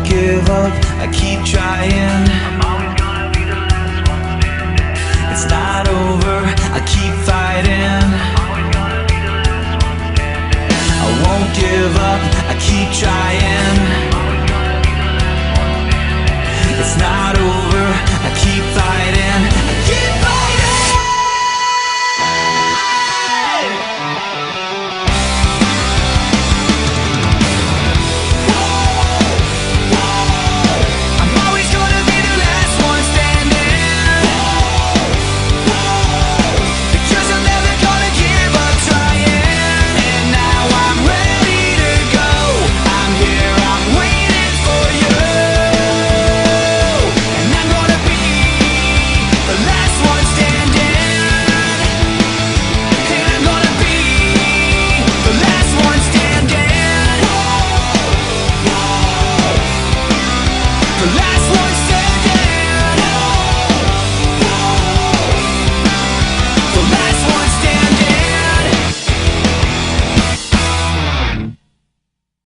Give up, I keep trying. I'm always gonna be the last one standing. It's not over, I keep fighting. I'm always gonna be the last one standing. I won't give up, I keep trying. I'm always gonna be the last one standing. It's not over, I keep fighting.